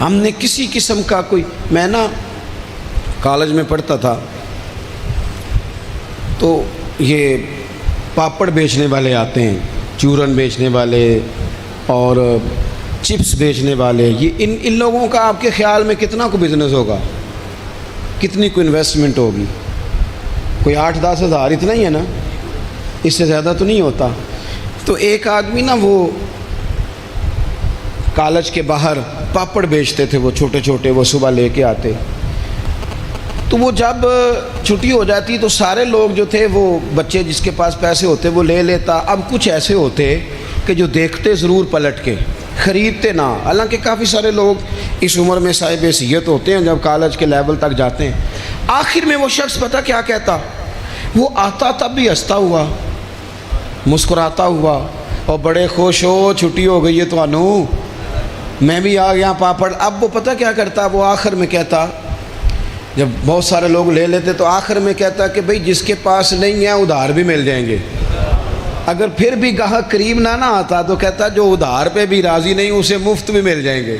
ہم نے کسی قسم کا کوئی، میں نا کالج میں پڑھتا تھا تو یہ پاپڑ بیچنے والے آتے ہیں، چورن بیچنے والے اور چپس بیچنے والے، یہ ان لوگوں کا آپ کے خیال میں کتنا کو بزنس ہوگا، کتنی کو انویسٹمنٹ ہوگی؟ کوئی 8-10 ہزار اتنا ہی ہے نا، اس سے زیادہ تو نہیں ہوتا۔ تو ایک آدمی نا وہ کالج کے باہر پاپڑ بیچتے تھے، وہ چھوٹے چھوٹے، وہ صبح لے کے آتے، تو وہ جب چھٹی ہو جاتی تو سارے لوگ جو تھے، وہ بچے جس کے پاس پیسے ہوتے وہ لے لیتا۔ اب کچھ ایسے ہوتے کہ جو دیکھتے ضرور پلٹ کے، خریدتے نہ، حالانکہ کافی سارے لوگ اس عمر میں صاحب حیثیت ہوتے ہیں جب کالج کے لیول تک جاتے ہیں۔ آخر میں وہ شخص پتہ کیا کہتا، وہ آتا تب بھی ہنستا ہوا، مسکراتا ہوا اور بڑے خوش ہو چھٹی ہو گئی ہے تو انو میں بھی آ گیا پاپڑ۔ اب وہ پتہ کیا کرتا، وہ آخر میں کہتا، جب بہت سارے لوگ لے لیتے تو آخر میں کہتا کہ بھئی جس کے پاس نہیں ہے ادھار بھی مل جائیں گے۔ اگر پھر بھی گاہک قریب نہ آتا تو کہتا جو ادھار پہ بھی راضی نہیں اسے مفت بھی مل جائیں گے۔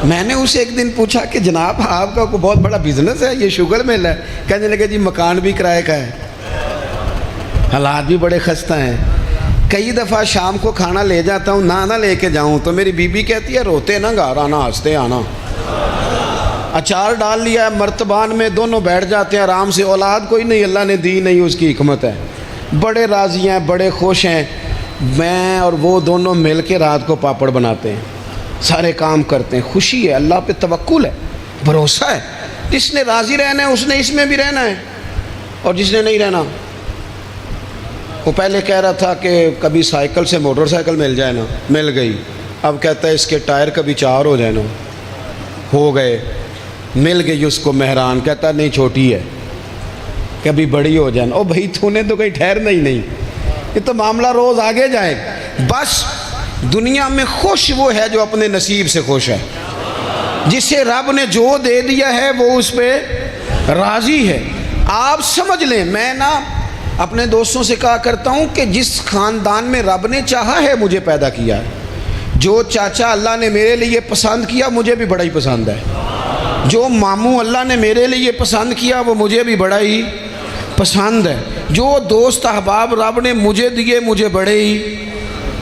میں نے اسے ایک دن پوچھا کہ جناب آپ کا کوئی بہت بڑا بزنس ہے، یہ شوگر مل ہے؟ کہنے لگے جی مکان بھی کرائے کا ہے، حالات بھی بڑے خستہ ہیں، کئی دفعہ شام کو کھانا لے جاتا ہوں، نہ لے کے جاؤں تو میری بیوی کہتی ہے روتے نہ گھر آنا، ہنستے آنا۔ اچار ڈال لیا ہے مرتبان میں، دونوں بیٹھ جاتے ہیں آرام سے، اولاد کوئی نہیں، اللہ نے دی نہیں، اس کی حکمت ہے، بڑے راضی ہیں، بڑے خوش ہیں۔ میں اور وہ دونوں مل کے رات کو پاپڑ بناتے ہیں، سارے کام کرتے ہیں، خوشی ہے، اللہ پہ توکل ہے، بھروسہ ہے۔ جس نے راضی رہنا ہے اس نے اس میں بھی رہنا ہے، اور جس نے نہیں رہنا، وہ پہلے کہہ رہا تھا کہ کبھی سائیکل سے موٹر سائیکل مل جائے نا، مل گئی، اب کہتا ہے اس کے ٹائر کبھی 4 ہو جائے نا، ہو گئے، مل گئی اس کو مہران، کہتا نہیں چھوٹی ہے، کبھی بڑی ہو جائے نا۔ او بھائی تو نے تو کہیں ٹھہرنا ہی نہیں، یہ تو معاملہ روز آگے جائے۔ بس دنیا میں خوش وہ ہے جو اپنے نصیب سے خوش ہے، جسے رب نے جو دے دیا ہے وہ اس پہ راضی ہے۔ آپ سمجھ لیں، میں نا اپنے دوستوں سے کہا کرتا ہوں کہ جس خاندان میں رب نے چاہا ہے مجھے پیدا کیا ہے، جو چاچا اللہ نے میرے لیے پسند کیا مجھے بھی بڑا ہی پسند ہے، جو ماموں اللہ نے میرے لیے پسند کیا وہ مجھے بھی بڑا ہی پسند ہے، جو دوست احباب رب نے مجھے دیے مجھے بڑے ہی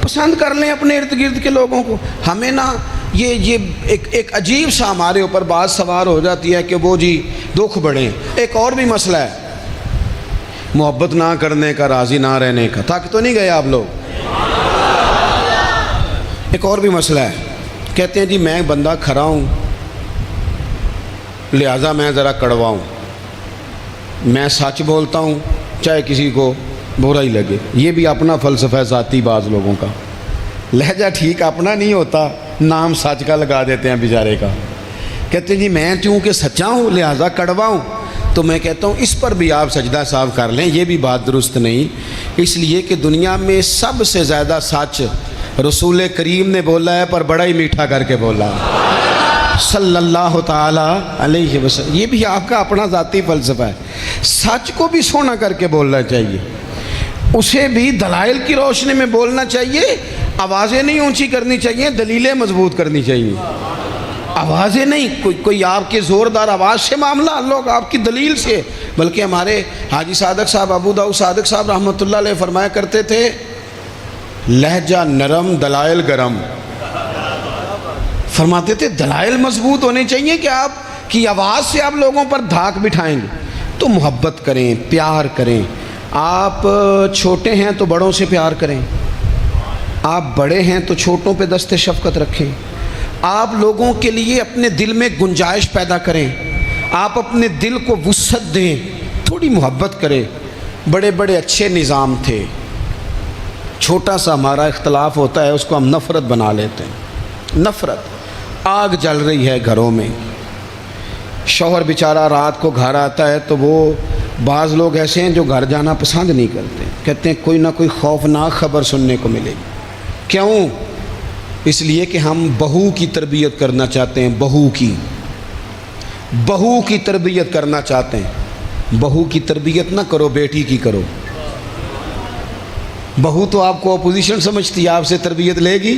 پسند کر لیں اپنے ارد گرد کے لوگوں کو۔ ہمیں نا یہ ایک عجیب سا ہمارے اوپر بات سوار ہو جاتی ہے کہ وہ جی دکھ بڑھیں۔ ایک اور بھی مسئلہ ہے محبت نہ کرنے کا، راضی نہ رہنے کا، تھک تو نہیں گئے آپ لوگ؟ ایک اور بھی مسئلہ ہے، کہتے ہیں جی میں بندہ کھرا ہوں لہٰذا میں ذرا کڑوا ہوں، میں سچ بولتا ہوں چاہے کسی کو برا ہی لگے۔ یہ بھی اپنا فلسفہ ہے ذاتی، بعض لوگوں کا لہجہ ٹھیک اپنا نہیں ہوتا، نام سچ کا لگا دیتے ہیں بیچارے کا، کہتے ہیں جی میں چونکہ سچا ہوں لہٰذا کڑوا ہوں۔ تو میں کہتا ہوں اس پر بھی آپ سجدہ صاحب کر لیں، یہ بھی بات درست نہیں، اس لیے کہ دنیا میں سب سے زیادہ سچ رسول کریم نے بولا ہے، پر بڑا ہی میٹھا کر کے بولا صلی اللہ تعالی علیہ وسلم۔ یہ بھی آپ کا اپنا ذاتی فلسفہ ہے، سچ کو بھی سونا کر کے بولنا چاہیے، اسے بھی دلائل کی روشنی میں بولنا چاہیے، آوازیں نہیں اونچی کرنی چاہیے، دلیلیں مضبوط کرنی چاہیے، آوازیں نہیں، کوئی آپ کے زوردار آواز سے معاملہ، لوگ آپ کی دلیل سے۔ بلکہ ہمارے حاجی صادق صاحب، ابو داؤد صادق صاحب رحمۃ اللہ علیہ فرمایا کرتے تھے لہجہ نرم دلائل گرم، فرماتے تھے دلائل مضبوط ہونے چاہیے کہ آپ کی آواز سے آپ لوگوں پر دھاک بٹھائیں گے۔ تو محبت کریں، پیار کریں، آپ چھوٹے ہیں تو بڑوں سے پیار کریں، آپ بڑے ہیں تو چھوٹوں پہ دست شفقت رکھیں، آپ لوگوں کے لیے اپنے دل میں گنجائش پیدا کریں، آپ اپنے دل کو وسعت دیں، تھوڑی محبت کریں۔ بڑے بڑے اچھے نظام تھے، چھوٹا سا ہمارا اختلاف ہوتا ہے اس کو ہم نفرت بنا لیتے ہیں، نفرت۔ آگ جل رہی ہے گھروں میں، شوہر بیچارہ رات کو گھر آتا ہے تو وہ بعض لوگ ایسے ہیں جو گھر جانا پسند نہیں کرتے، کہتے ہیں کوئی نہ کوئی خوفناک خبر سننے کو ملے گی۔ کیوں؟ اس لیے کہ ہم بہو کی تربیت کرنا چاہتے ہیں، بہو کی تربیت کرنا چاہتے ہیں۔ بہو کی تربیت نہ کرو، بیٹی کی کرو۔ بہو تو آپ کو اپوزیشن سمجھتی ہے، آپ سے تربیت لے گی،